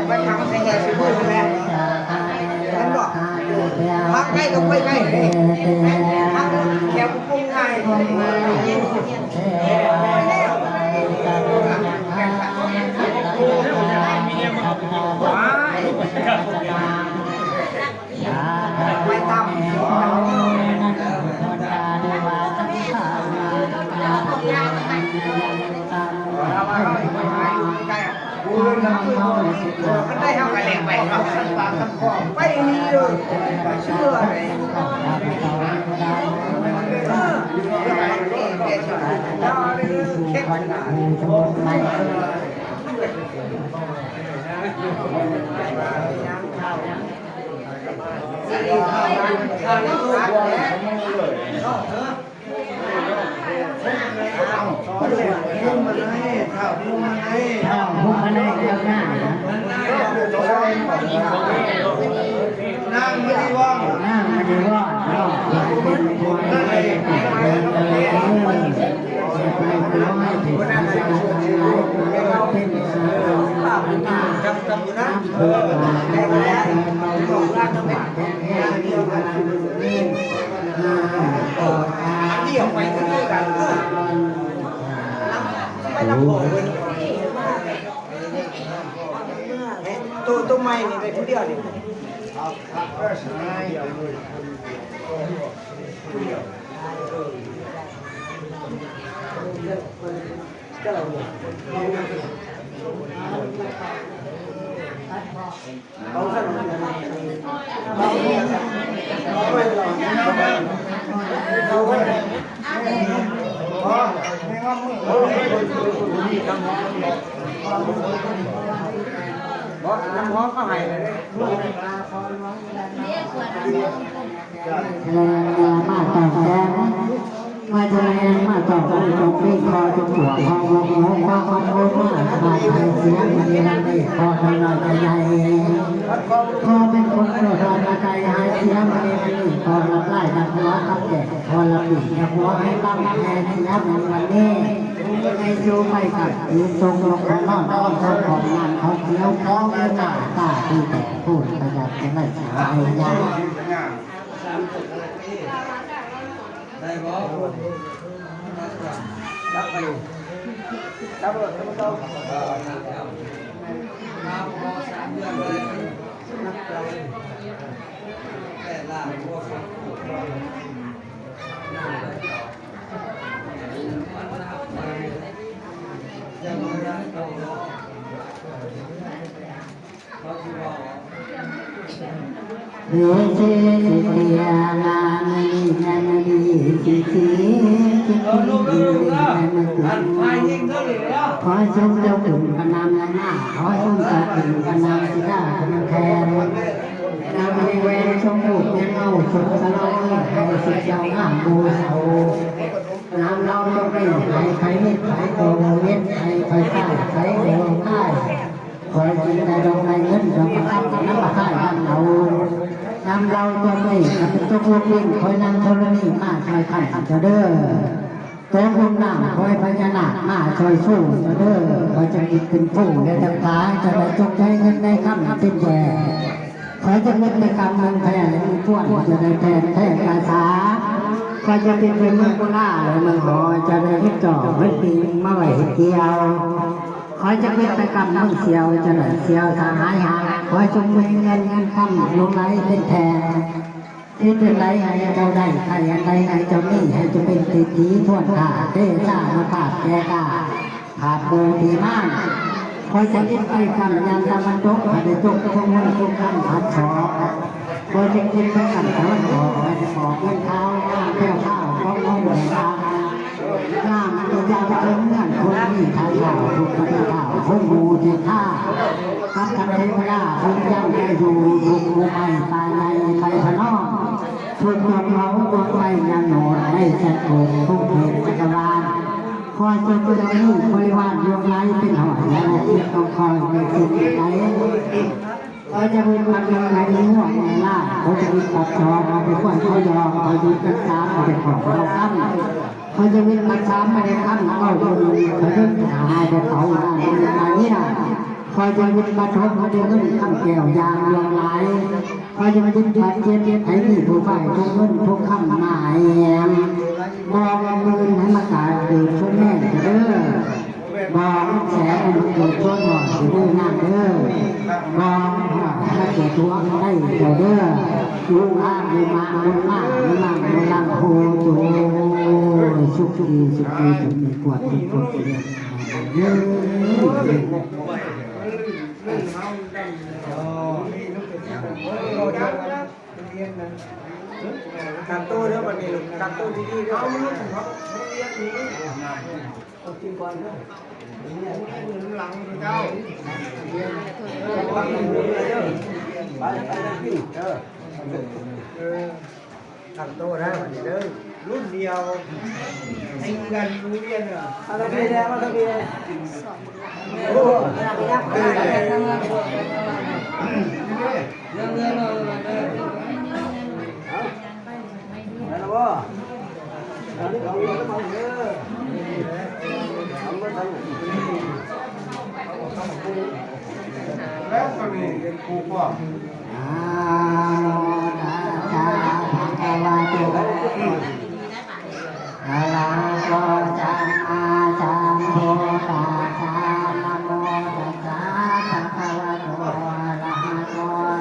ไปทำใส่แห่ซื้อมือแม่นั่นบอกพักใกล้ก็ไปใกล้พักแถวกุ้งไงไปทำมันได้เท่าไหร่ไปครับไปนี่เลยเชื่อเลยเช็คขนาดนั่งไม่ได้ว่างนั่งไม่ได้ว่างเป็นคนตัวไม่นี่ไปคนเดียวนี่น้ำหอมก็ให้เลยมาต่อแจ้งมาแจ้งมาต่อกันตรงนี้คอจมูกคอวงหัวคอคอโค้งมาบาดไทยเสียงมันยังไม่คอทำลายใจคอเป็นคนโกรธมาใจหายเสียงมันยังไม่คอรับไล่ดักหัวกับแก่คอรับบิดหัวให้ตั้งแทนที่แล้วในวันนี้ไอ้ยูไม่กัดยืนตรงลงของนอนนอนของของงานของเที่ยวของเรื่องหน้าตาที่แต่พูดประหยัดจะไม่สายยาได้บ่รับไปรับรถรับต้องมาพอ3 เดือนเลยนับเราแต่ละพวกยังไม่ได้ตรงเขาที่ว่าเดือดเสียลาไม่นาดีสิสิขอชมเจ้าขุนพนามหน้าขอชมเจ้าขุนพนามสิดาพนามแทนนามในเวรชมบุตรยังเอาชมสลอยให้สิเจ้างามบูเสานามเราต้องไม่ให้ใครนิดใครโกงเวียนใครใครฆ่าใครโกงฆ่าคอยกินในดงในเงินดงกระตั้งน้ำมาฆ่าน้ำเราน้ำเราตัวนี้เป็นตัวพวกลิ้นคอยนั่งธรณีมาคอยขันจะเด้อตัวพวกนั่งคอยพญานาคมาคอยสู้จะเด้อคอยจะกินขึ้นผู้ในทางตาจะได้จงใจเงินในคำเป็นแย่คอยจะเงินในคำมันแพ้ในมือพวกจะได้แทนแท้กาสาคอยจะเป็นเมืองกุล่าเลยเมืองหอจะได้ให้จ่อให้ปีมาไหวเกี่ยวขอจะเป็นไปกรรมต้องเสียวจะหน่อยเสียวทางหายหาขอจงมีเงินคำลงไหลเป็นแทนที่เป็นไรให้เจ้าได้ใครอะไรให้เจ้านี่ให้จะเป็นติดทีทวนขาเด้ซ่ามาขาดแกกาขาดโบดีมากขอจะเป็นไปกรรมยามตะวันตกให้ได้จงคงเงินคงคำผัดชอขอจะเป็นไปกรรมตะวันออกให้ได้บอกเงินเท้าแก้วข้าวของน้องเหลืองน้ำมันจะไปถึงเงินคนนี้ทายข่าวทุกประข่าวคงมูจิตท่าคัดกันเทวดาคงยังได้อยู่ทุกภูมิตายในไทยพนอทุกเมืองเราตัวไทยยังโหนไม่แสดงทุกเพศจักรวาลคอยจนตัวนี้บริวารดวงไร้เป็นหอยและที่ต้องคอยในสิ่งใดเราจะมีความยังไงในหัวในล่าเขาจะมีปัจจองเอาไปขวัญเขายอมเขาดูกันสามเอาไปของเราตั้งเขาจะมีปัจจามมาในขั้นเขาจะมีเขาจะหายไปเขาในนี้นะข อยจะบุญมาทบมาดูเงินคำแก้วยางลงไหลคอยจะบุญปัดเจ็บให้มีผู้ฝ่ายทุกเงินทุกคำหมายมองมือให้มากาเกิดช่วยแม่เด้อมองแสงให้มันเกิดช่วยหน่อยเด้องานเด้อมองให้เกิดตัวได้เด้ออยู่อ้างอยู่มาบุญมากบุญมากบุญลังโคโจสุขดีสุขดีถึงมีกวดมีกวดเยอะการโต้เด้อวันนี้การโต้ดีๆเด้อเอาลูกครับเรียนนี้เอาจริงก่อนเด้อหลังเจ้าไปพี่การโต้นะวันนี้เด้อรุ่นเดียวสิงกันรู้เรียนเหรออะไรพี่แล้วอะไรพี่โอ้เรื่องแล้วบ่อันนี้ก็มีแล้วมั้งเด้อทำมาทำแล้วก็มีเป็นครูพ่ออาลา